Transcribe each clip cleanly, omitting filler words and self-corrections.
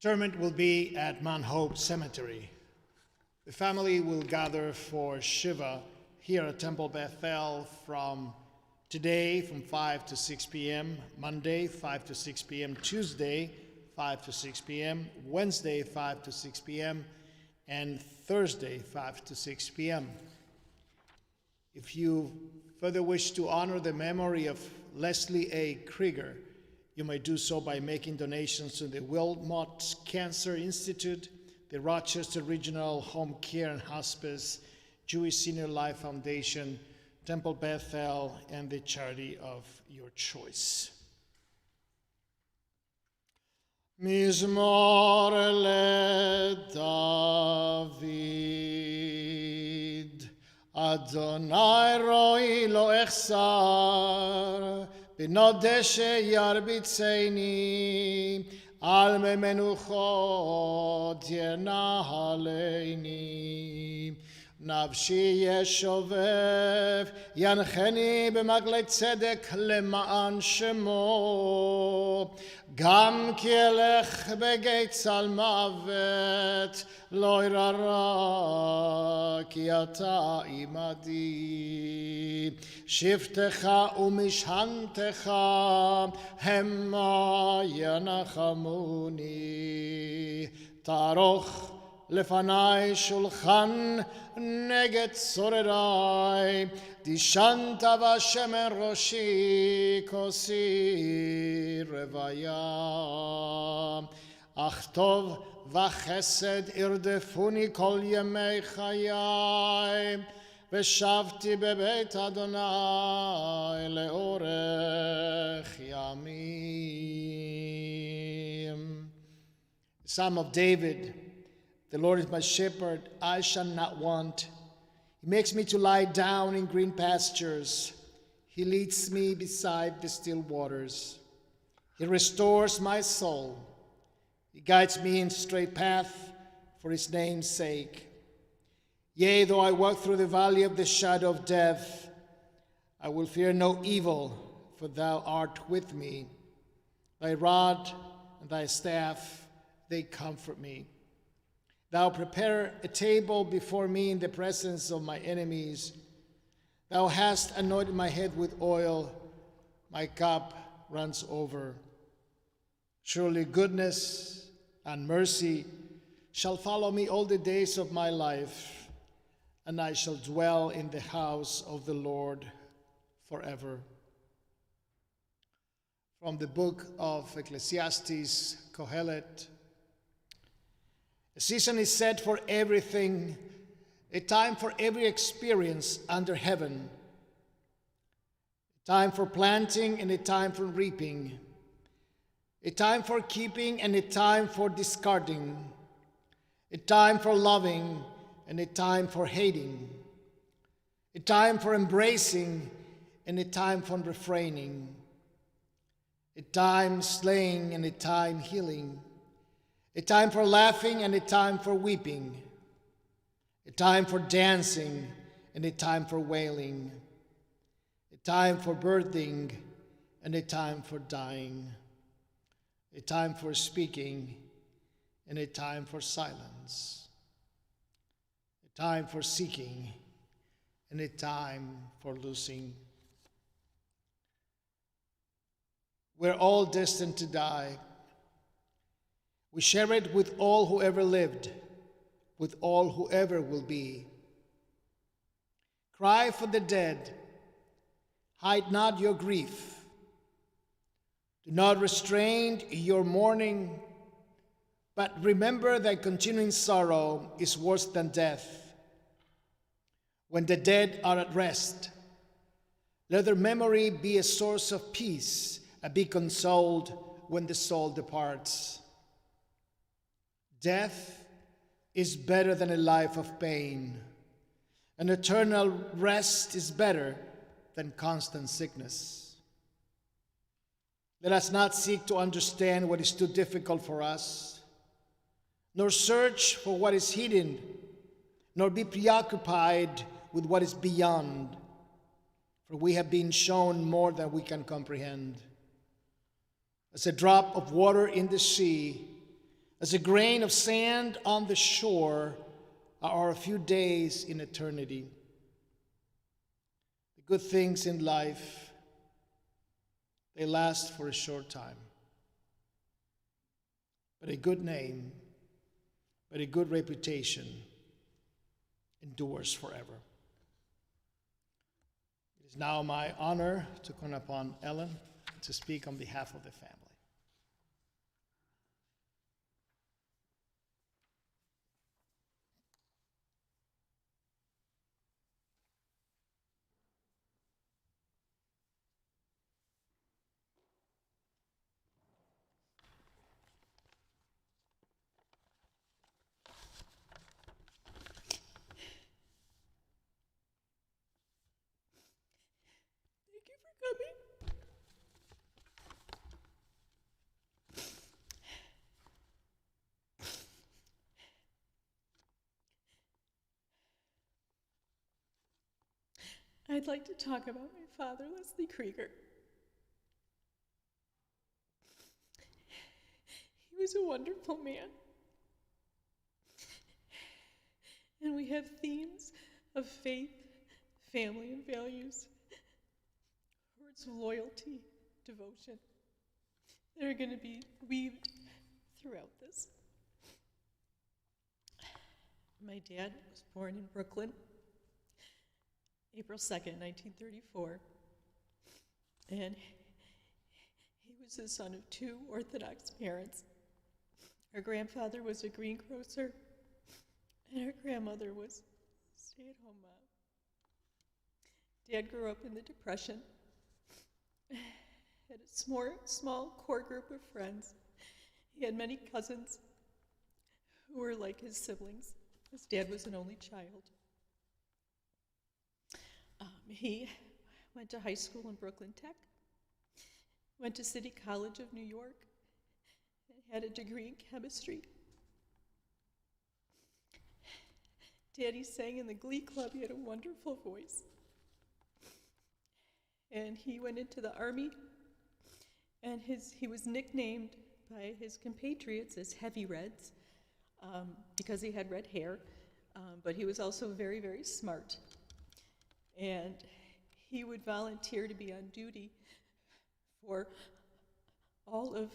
Interment will be at Mount Hope Cemetery. The family will gather for Shiva here at Temple Bethel from today from 5 to 6 p.m., Monday 5 to 6 p.m., Tuesday 5 to 6 p.m., Wednesday 5 to 6 p.m., and Thursday 5 to 6 p.m. If you further wish to honor the memory of Leslie A. Krieger, you may do so by making donations to the Wilmot Cancer Institute, the Rochester Regional Home Care and Hospice, Jewish Senior Life Foundation, Temple Bethel, and the charity of your choice. Mizmor LeDavid, Adonai roi lo echsar, b'nodeshe yarbitzeini, al menuchot yenahaleini. נפשי ישובב, ינחני במגלי צדק למען שמו. גם כי אלך בגיא צל מוות, לא ירא רע, כי אתה עמדי. שבטך ומשענתך המה ינחמוני. תערוך לפני שולחן נגד צורריי, דשנת בשמן ראשי כוסי רוויה. אך טוב וחסד ירדפוני כל ימי חיי, ושבתי בבית אדוני לאורך ימים. Psalm of David. The Lord is my shepherd, I shall not want. He makes me to lie down in green pastures. He leads me beside the still waters. He restores my soul. He guides me in straight path for his name's sake. Yea, though I walk through the valley of the shadow of death, I will fear no evil, for thou art with me. Thy rod and thy staff, they comfort me. Thou prepare a table before me in the presence of my enemies. Thou hast anointed my head with oil. My cup runs over. Surely goodness and mercy shall follow me all the days of my life, and I shall dwell in the house of the Lord forever. From the book of Ecclesiastes, Kohelet. A season is set for everything, a time for every experience under heaven, a time for planting and a time for reaping, a time for keeping and a time for discarding, a time for loving and a time for hating, a time for embracing and a time for refraining, a time slaying and a time healing, a time for laughing and a time for weeping, a time for dancing and a time for wailing, a time for birthing and a time for dying, a time for speaking and a time for silence, a time for seeking and a time for losing. We're all destined to die. We share it with all who ever lived, with all who ever will be. Cry for the dead. Hide not your grief. Do not restrain your mourning, but remember that continuing sorrow is worse than death. When the dead are at rest, let their memory be a source of peace and be consoled when the soul departs. Death is better than a life of pain. An eternal rest is better than constant sickness. Let us not seek to understand what is too difficult for us, nor search for what is hidden, nor be preoccupied with what is beyond, for we have been shown more than we can comprehend. As a drop of water in the sea, As a grain of sand on the shore are a few days in eternity. The good things in life, they last for a short time. But a good name, but a good reputation endures forever. It is now my honor to call upon Ellen to speak on behalf of the family. Thank you for coming. I'd like to talk about my father, Leslie Krieger. He was a wonderful man. And we have themes of faith, family, and values, words of loyalty, devotion, that are going to be weaved throughout this. My dad was born in Brooklyn, April 2nd, 1934, and he was the son of two Orthodox parents. Our grandfather was a greengrocer, and our grandmother was a stay-at-home mom. Dad grew up in the Depression, had a small core group of friends. He had many cousins who were like his siblings. His dad was an only child. He went to high school in Brooklyn Tech, went to City College of New York, and had a degree in chemistry. Daddy sang in the Glee Club. He had a wonderful voice. And he went into the Army, and he was nicknamed by his compatriots as Heavy Reds because he had red hair, but he was also very, very smart. And he would volunteer to be on duty for all of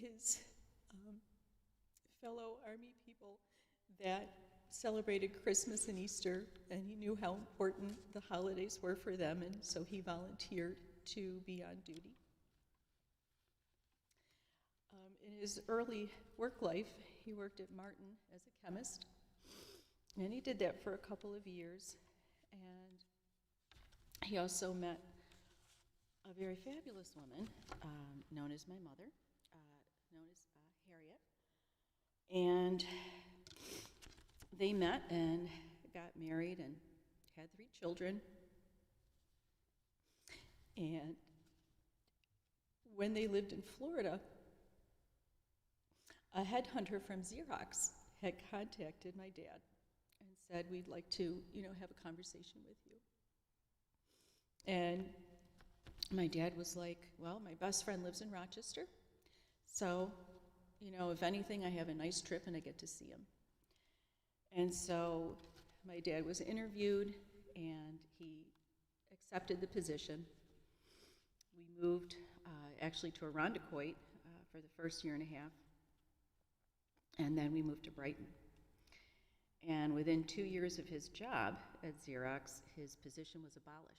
his fellow Army people that celebrated Christmas and Easter, and he knew how important the holidays were for them, and so he volunteered to be on duty. In his early work life, he worked at Martin as a chemist, and he did that for a couple of years, and he also met a very fabulous woman known as my mother, known as Harriet, and they met and got married and had 3 children. And when they lived in Florida, a headhunter from Xerox had contacted my dad and said, "We'd like to, have a conversation with you." And my dad was like, "Well, my best friend lives in Rochester, so, if anything, I have a nice trip and I get to see him." And so my dad was interviewed, and he accepted the position. We moved actually to Irondequoit for the first year and a half, and then we moved to Brighton. And within 2 years of his job at Xerox, his position was abolished.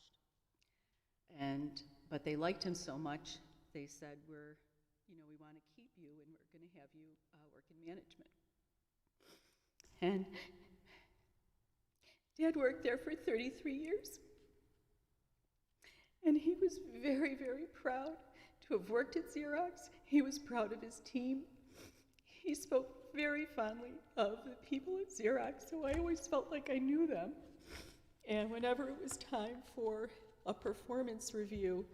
But they liked him so much, they said, we want to keep you, and we're going to have you work in management. And Dad worked there for 33 years. And he was very, very proud to have worked at Xerox. He was proud of his team. He spoke very fondly of the people at Xerox, so I always felt like I knew them. And whenever it was time for a performance review,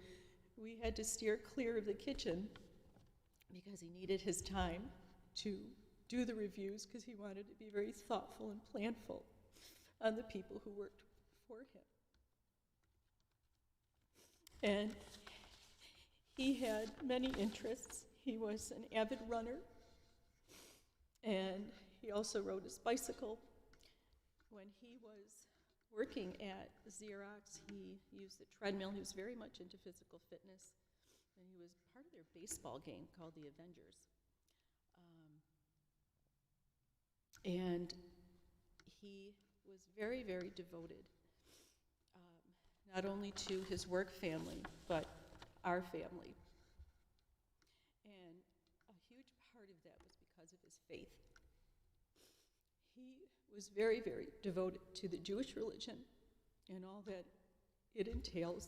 we had to steer clear of the kitchen because he needed his time to do the reviews because he wanted to be very thoughtful and planful on the people who worked for him. And he had many interests. He was an avid runner. And he also rode his bicycle. When he was working at Xerox, he used the treadmill. He was very much into physical fitness. And he was part of their baseball game called the Avengers. And he was very, very devoted, not only to his work family, but our family. And a huge part of that was because of his faith. He was very, very devoted to the Jewish religion and all that it entails.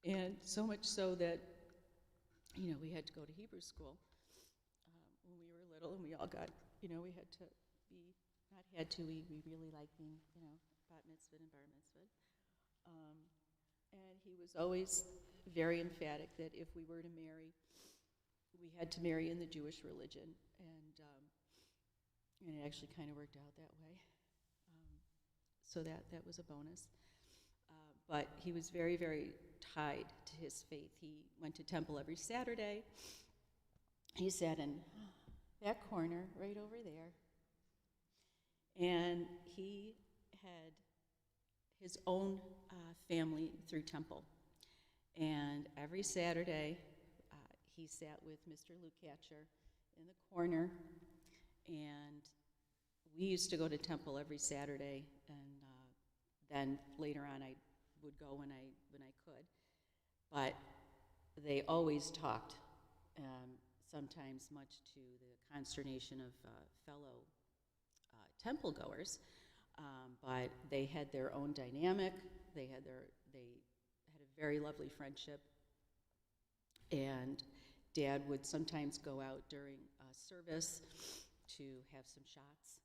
And so much so that, we had to go to Hebrew school when we were little, and we all got, we had to be, not had to, we really liked being, bat mitzvah and bar mitzvah. And he was always very emphatic that if we were to marry, we had to marry in the Jewish religion, and it actually kind of worked out that way. So that was a bonus. But he was very, very tied to his faith. He went to temple every Saturday. He sat in that corner right over there. And he had his own family through temple. And every Saturday, he sat with Mr. Lukacher in the corner. And we used to go to temple every Saturday. And then later on, I would go when I could, but they always talked, sometimes much to the consternation of fellow temple goers, but they had their own dynamic. They had a very lovely friendship, and Dad would sometimes go out during service to have some shots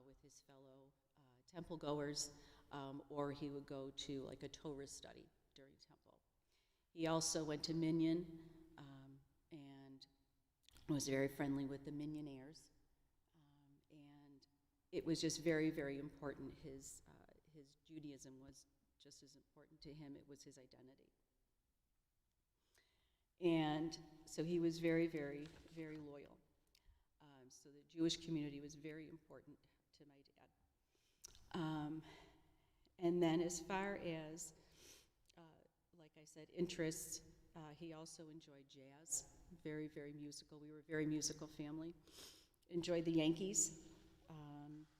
with his fellow temple goers. Or he would go to like a Torah study during temple. He also went to Minyan and was very friendly with the Minyonaires. And it was just very, very important. His Judaism was just as important to him. It was his identity. And so he was very, very, very loyal. So the Jewish community was very important to my dad. And then as far as, like I said, interests, he also enjoyed jazz, very, very musical. We were a very musical family. Enjoyed the Yankees,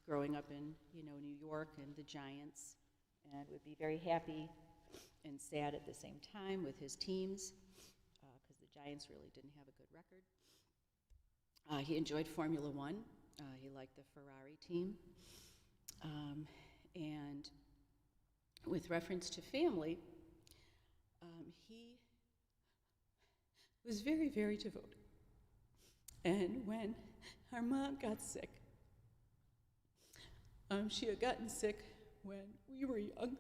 growing up in, New York and the Giants, and would be very happy and sad at the same time with his teams, because the Giants really didn't have a good record. He enjoyed Formula One. He liked the Ferrari team. And with reference to family, he was very, very devoted. And when our mom got sick, she had gotten sick when we were young,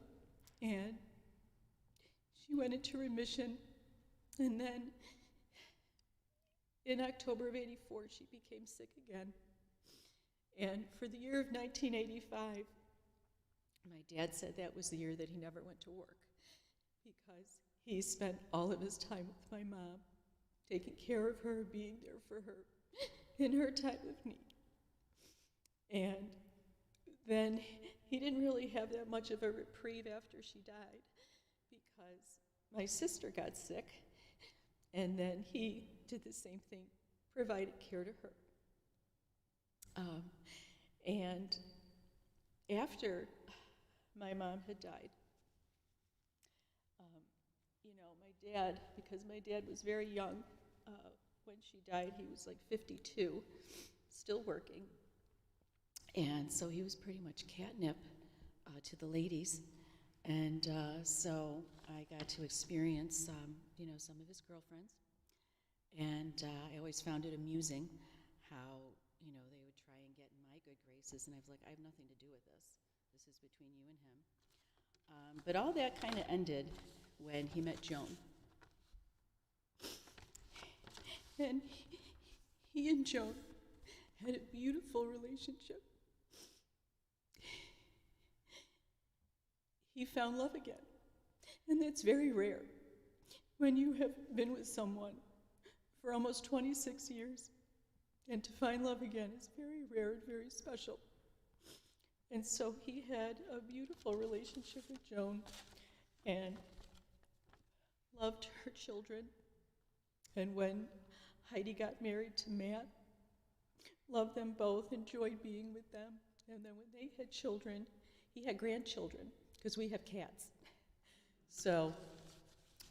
and she went into remission, and then in October of '84, she became sick again. And for the year of 1985, my dad said that was the year that he never went to work, because he spent all of his time with my mom, taking care of her, being there for her in her time of need. And then he didn't really have that much of a reprieve after she died, because my sister got sick, and then he did the same thing, provided care to her. And after my mom had died, my dad, because my dad was very young when she died, he was like 52, still working. And so he was pretty much catnip to the ladies. And so I got to experience, some of his girlfriends. And I always found it amusing how, they would try and get in my good graces. And I was like, I have nothing to do with this. This is between you and him. But all that kind of ended when he met Joan. And he and Joan had a beautiful relationship. He found love again. And that's very rare when you have been with someone for almost 26 years. And to find love again is very rare and very special. And so he had a beautiful relationship with Joan and loved her children. And when Heidi got married to Matt, loved them both, enjoyed being with them. And then when they had children, he had grandchildren, because we have cats. So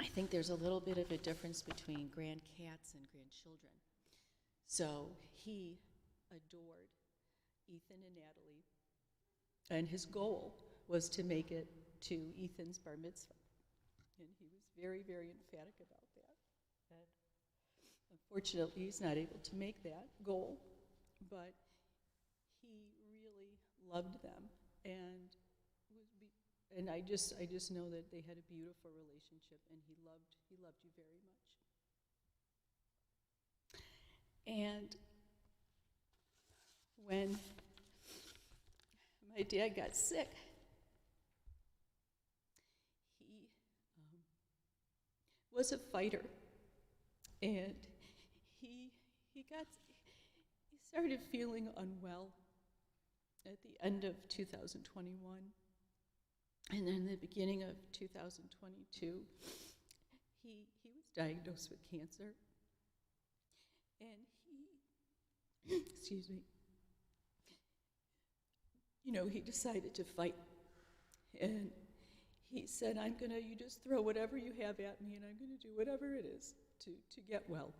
I think there's a little bit of a difference between grandcats and grandchildren. So he adored Ethan and Natalie, and his goal was to make it to Ethan's bar mitzvah. And he was very, very emphatic about that. And unfortunately, he's not able to make that goal, but he really loved them, and I just know that they had a beautiful relationship, and he loved you very much. And when my dad got sick, he was a fighter, and he started feeling unwell at the end of 2021, and then the beginning of 2022, he was diagnosed with cancer, and excuse me, he decided to fight, and he said, you just throw whatever you have at me, and I'm going to do whatever it is to get well.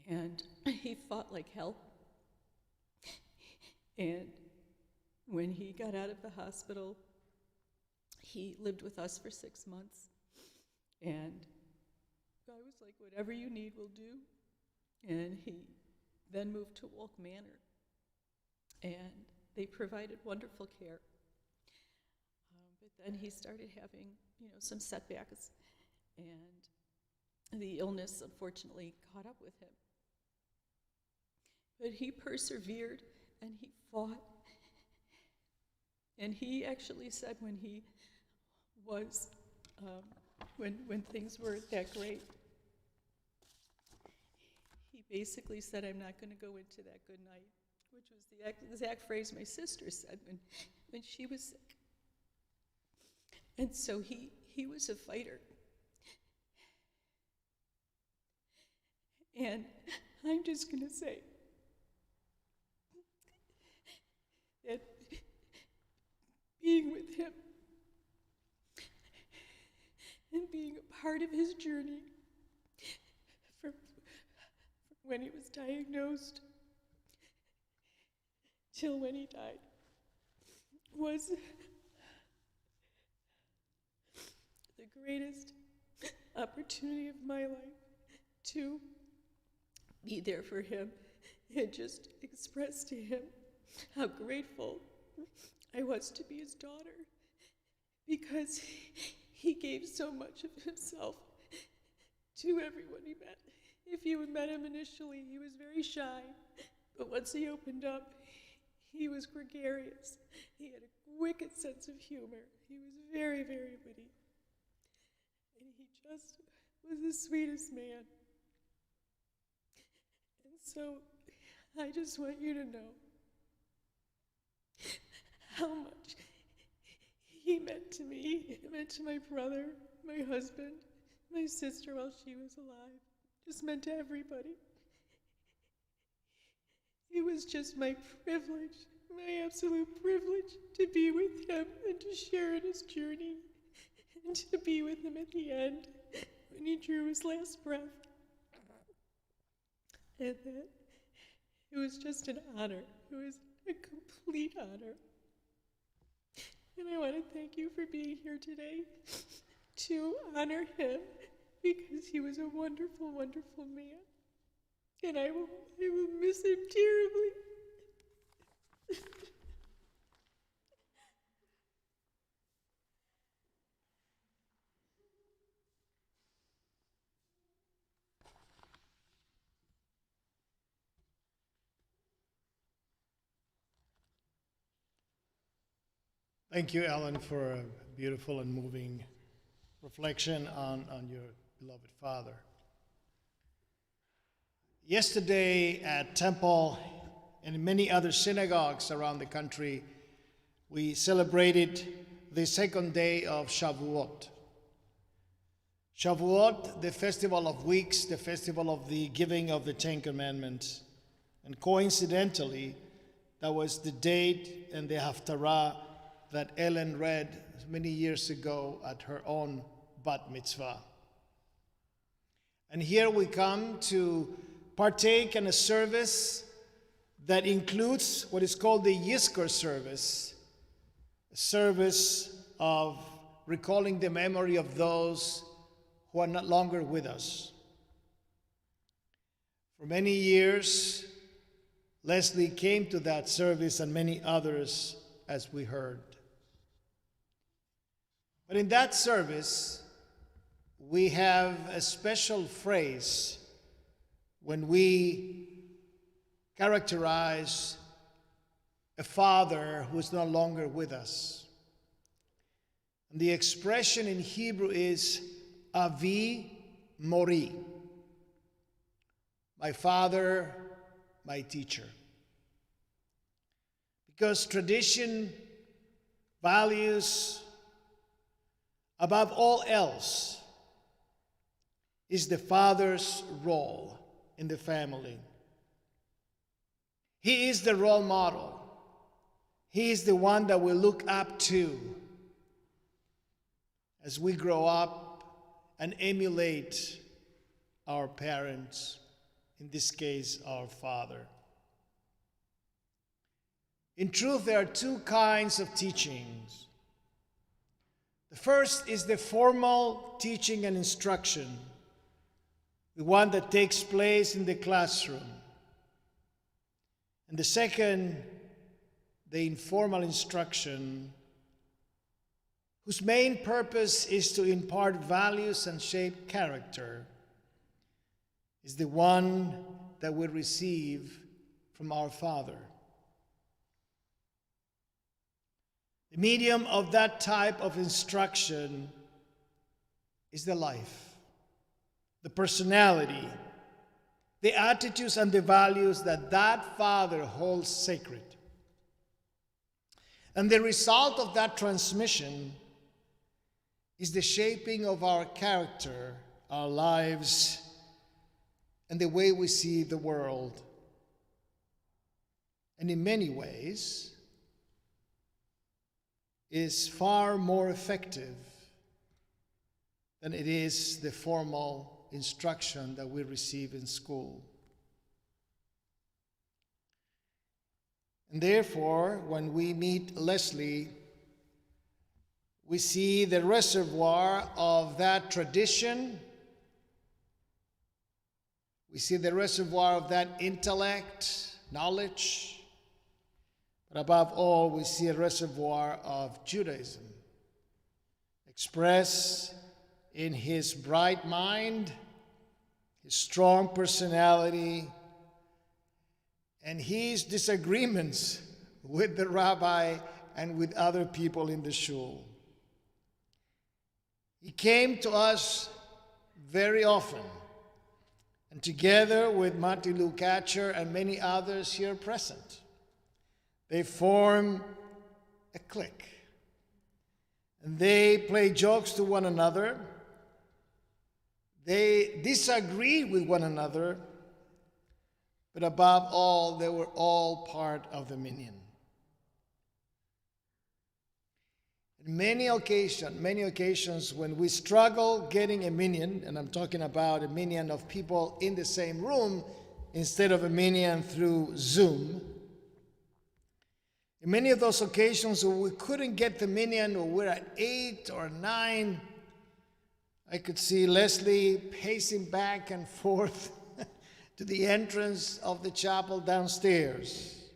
And he fought like hell. And when he got out of the hospital, he lived with us for 6 months. And I was like, whatever you need, we'll do. And he then moved to Wolk Manor. And they provided wonderful care. But then he started having, some setbacks. And the illness, unfortunately, caught up with him. But he persevered, and he fought. And he actually said when he was, when things weren't that great, he basically said, I'm not going to go into that good night, which was the exact phrase my sister said when she was sick. And so he was a fighter. And I'm just going to say that being with him and being a part of his journey from when he was diagnosed till when he died was the greatest opportunity of my life to be there for him and just express to him how grateful I was to be his daughter, because he gave so much of himself to everyone he met. If you had met him initially, he was very shy, but once he opened up, he was gregarious. He had a wicked sense of humor. He was very, very witty. And he just was the sweetest man. And so I just want you to know how much he meant to me. He meant to my brother, my husband, my sister while she was alive. Just meant to everybody. It was just my privilege, my absolute privilege, to be with him and to share in his journey and to be with him at the end when he drew his last breath. And that it was just an honor. It was a complete honor. And I want to thank you for being here today to honor him, because he was a wonderful, wonderful man. And I will miss him terribly. Thank you, Ellen, for a beautiful and moving reflection on your beloved father. Yesterday at Temple and in many other synagogues around the country, we celebrated the second day of Shavuot. Shavuot, the festival of weeks, the festival of the giving of the Ten Commandments. And coincidentally, that was the date and the Haftarah that Ellen read many years ago at her own bat mitzvah. And here we come to partake in a service that includes what is called the Yizkor service, a service of recalling the memory of those who are not longer with us. For many years, Leslie came to that service and many others, as we heard. But in that service, we have a special phrase when we characterize a father who is no longer with us. And the expression in Hebrew is Avi Mori, my father, my teacher. Because tradition values, above all else, is the father's role in the family. He is the role model. He is the one that we look up to as we grow up and emulate our parents, in this case, our father. In truth, there are two kinds of teachings. The first is the formal teaching and instruction, the one that takes place in the classroom. And the second, the informal instruction, whose main purpose is to impart values and shape character, is the one that we receive from our Father. The medium of that type of instruction is the life, the personality, the attitudes and the values that that father holds sacred. And the result of that transmission is the shaping of our character, our lives, and the way we see the world. And in many ways, is far more effective than it is the formal instruction that we receive in school. And therefore, when we meet Leslie, we see the reservoir of that tradition. We see the reservoir of that intellect, knowledge. But above all, we see a reservoir of Judaism, expressed in his bright mind, his strong personality, and his disagreements with the rabbi and with other people in the shul. He came to us very often, and together with Marty Lukacher and many others here present, they form a clique. And they play jokes to one another. They disagree with one another. But above all, they were all part of the minyan. In many occasions when we struggle getting a minyan, and I'm talking about a minyan of people in the same room instead of a minyan through Zoom, in many of those occasions when we couldn't get the minyan, or we're at 8 or 9, I could see Leslie pacing back and forth to the entrance of the chapel downstairs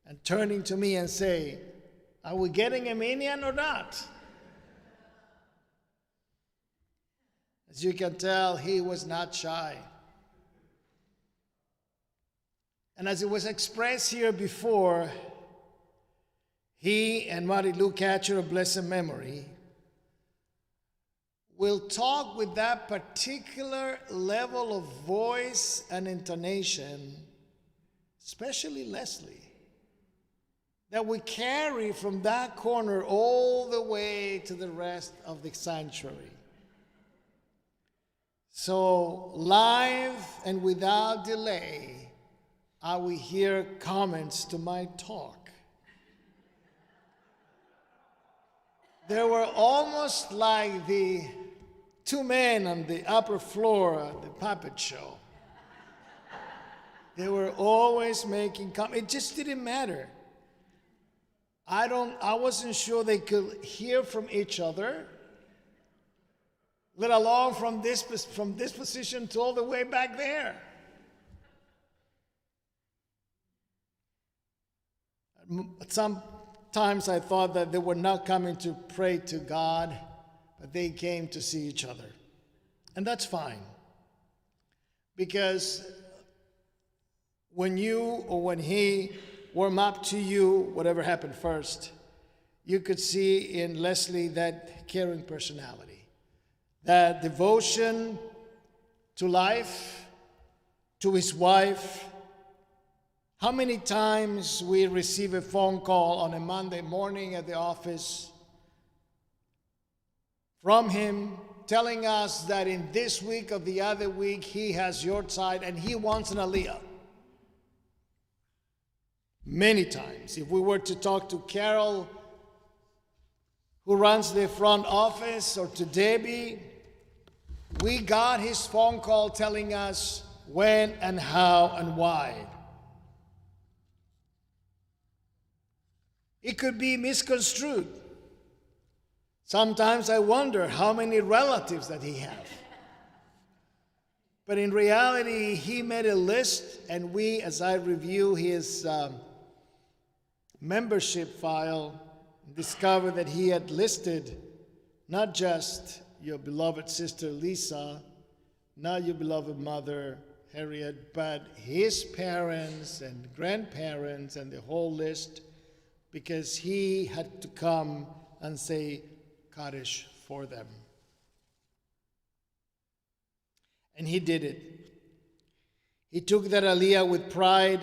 and turning to me and say, "Are we getting a minyan or not?" As you can tell, he was not shy. And as it was expressed here before, he and Marty Lukacher of blessed memory will talk with that particular level of voice and intonation, especially Leslie, that we carry from that corner all the way to the rest of the sanctuary. So, live and without delay, I will hear comments to my talk. They were almost like the two men on the upper floor at the puppet show. They were always making comments. It just didn't matter. I wasn't sure they could hear from each other, let alone from this position to all the way back there. Sometimes I thought that they were not coming to pray to God, but they came to see each other. And that's fine. Because when you or when he warm up to you, whatever happened first, you could see in Leslie that caring personality, that devotion to life, to his wife. How many times we receive a phone call on a Monday morning at the office from him telling us that in this week or the other week he has your side and he wants an aliyah. Many times. If we were to talk to Carol, who runs the front office, or to Debbie, we got his phone call telling us when and how and why. It could be misconstrued. Sometimes I wonder how many relatives that he has. But in reality, he made a list, and we, as I review his membership file, discovered that he had listed not just your beloved sister Lisa, not your beloved mother Harriet, but his parents and grandparents and the whole list, because he had to come and say Kaddish for them. And he did it. He took that aliyah with pride.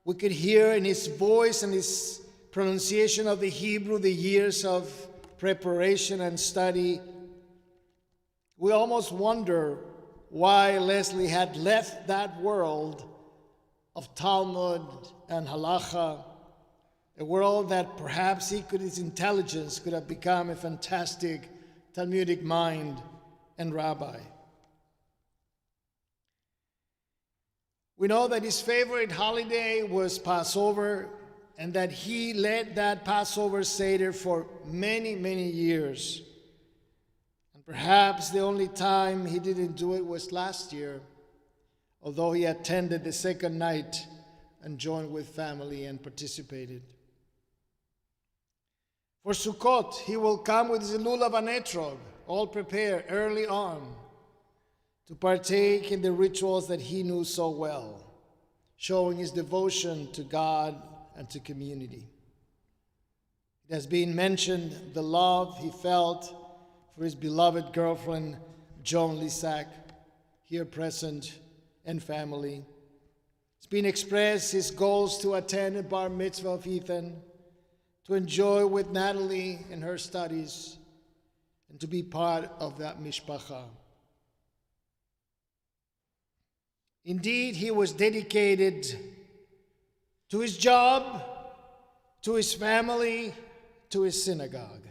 We could hear in his voice and his pronunciation of the Hebrew the years of preparation and study. We almost wonder why Leslie had left that world of Talmud and Halacha, a world that perhaps his intelligence could have become a fantastic Talmudic mind and rabbi. We know that his favorite holiday was Passover, and that he led that Passover Seder for many, many years. And perhaps the only time he didn't do it was last year, although he attended the second night and joined with family and participated. For Sukkot, he will come with his lulav and etrog, all prepared early on, to partake in the rituals that he knew so well, showing his devotion to God and to community. It has been mentioned the love he felt for his beloved girlfriend, Joan Lisak, here present, and family. It's been expressed his goals to attend a bar mitzvah of Ethan, to enjoy with Natalie in her studies, and to be part of that mishpacha. Indeed, he was dedicated to his job, to his family, to his synagogue.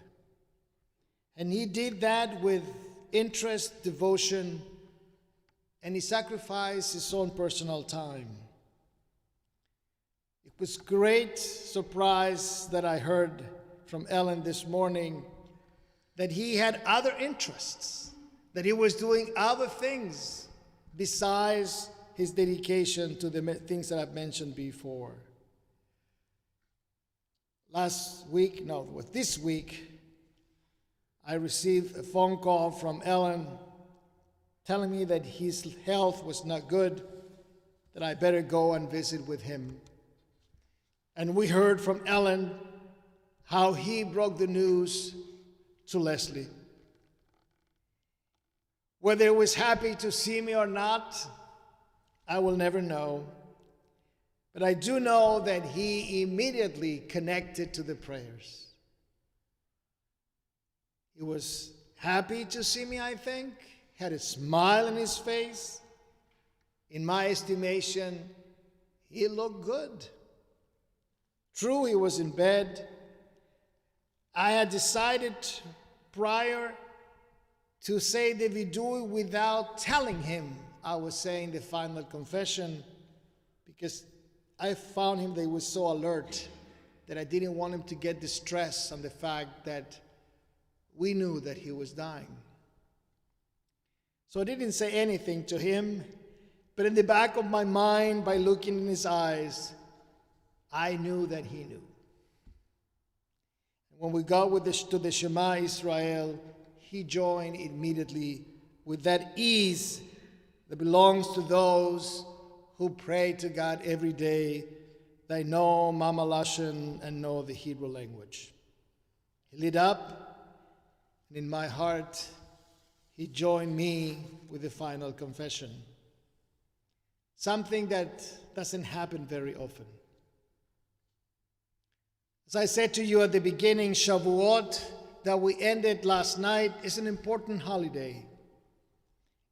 And he did that with interest, devotion, and he sacrificed his own personal time. It was great surprise that I heard from Ellen this morning that he had other interests, that he was doing other things besides his dedication to the things that I've mentioned before. This week, I received a phone call from Ellen telling me that his health was not good, that I better go and visit with him. And we heard from Ellen how he broke the news to Leslie. Whether he was happy to see me or not, I will never know. But I do know that he immediately connected to the prayers. He was happy to see me, I think, had a smile on his face. In my estimation, he looked good. True, he was in bed. I had decided prior to say the vidui without telling him I was saying the final confession, because I found him that he was so alert that I didn't want him to get distressed on the fact that we knew that he was dying. So I didn't say anything to him, but in the back of my mind, by looking in his eyes, I knew that he knew. When we got to the Shema Israel, he joined immediately with that ease that belongs to those who pray to God every day. They know Mama Lashon and know the Hebrew language. He lit up, and in my heart, he joined me with the final confession. Something that doesn't happen very often. As I said to you at the beginning, Shavuot, that we ended last night, is an important holiday.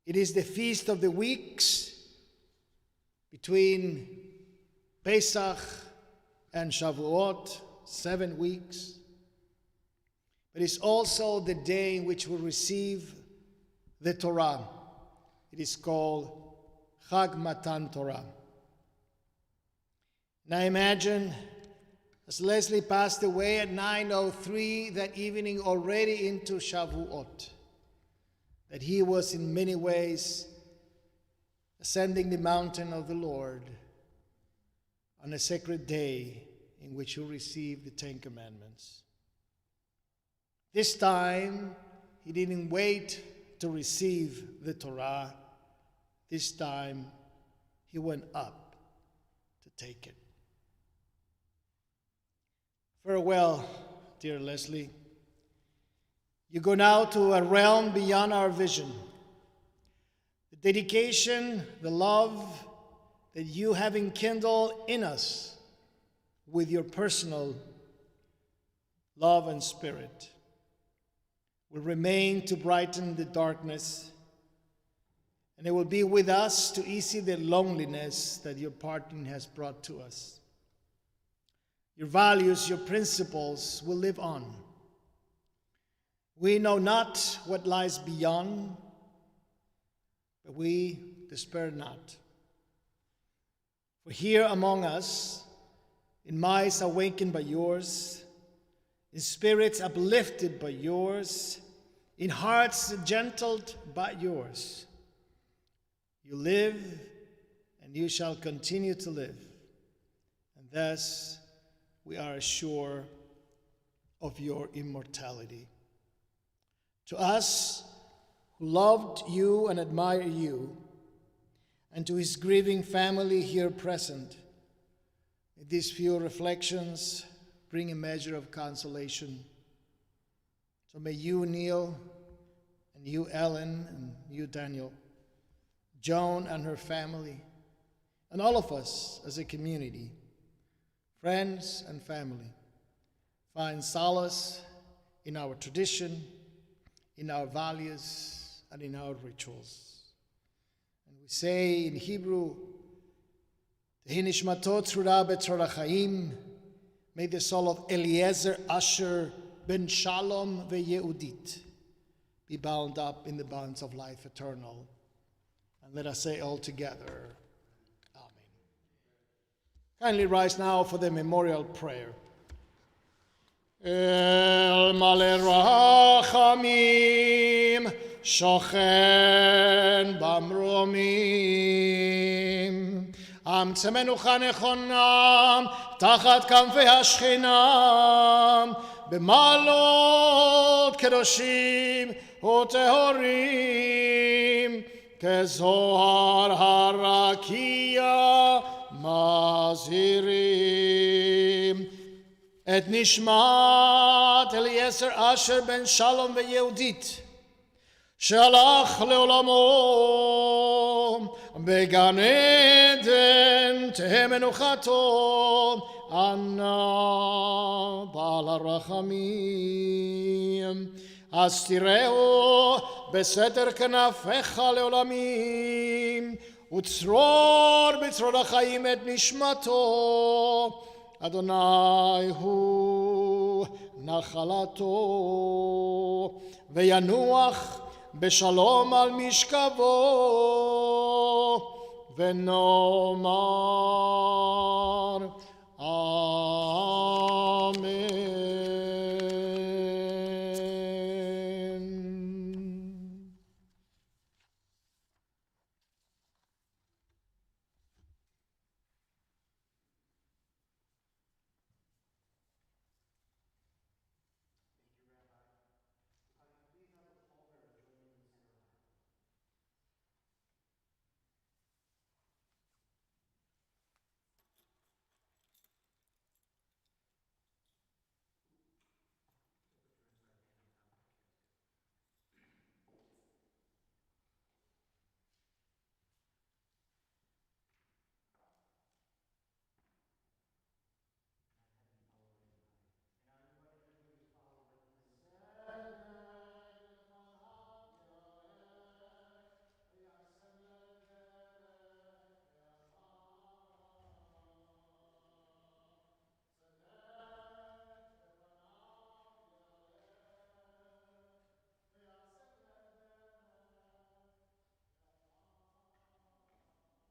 It is the feast of the weeks between Pesach and Shavuot, 7 weeks. But it's also the day in which we receive the Torah. It is called Chag Matan Torah. Now imagine, as Leslie passed away at 9:03 that evening, already into Shavuot, that he was in many ways ascending the mountain of the Lord on a sacred day in which he received the Ten Commandments. This time, he didn't wait to receive the Torah. This time, he went up to take it. Farewell, dear Leslie. You go now to a realm beyond our vision. The dedication, the love that you have enkindled in us with your personal love and spirit will remain to brighten the darkness, and it will be with us to ease the loneliness that your parting has brought to us. Your values, your principles will live on. We know not what lies beyond, but we despair not. For here among us, in minds awakened by yours, in spirits uplifted by yours, in hearts gentled by yours, you live and you shall continue to live. And thus we are assured of your immortality. To us who loved you and admire you, and to his grieving family here present, may these few reflections bring a measure of consolation. So may you, Neil, and you, Ellen, and you, Daniel, Joan and her family, and all of us as a community, friends and family, find solace in our tradition, in our values, and in our rituals. And we say in Hebrew, Tehi nishmato tzrura b'tzrora chaim, may the soul of Eliezer Asher ben Shalom ve'Yehudit be bound up in the bonds of life eternal. And let us say all together, Amen. Kindly rise now for the memorial prayer. El male rachamim, shochen bamromim, aמצמנו נכונם, תחת כנפי השכינה, במעלות קדושים וטהורים, כזוהר הרקיע מזהירים. את נשמת אליעזר אשר בן שלום ויהודית, שהלך לעולמו בגן עדן תהא מנוחתו, ענה בעל הרחמים. אז תראהו בסתר כנפיך לעולמים, וצרור בצרור החיים את נשמתו. אדוני הוא נחלתו, וינוח בשלום על משכבו, ונאמר אמן.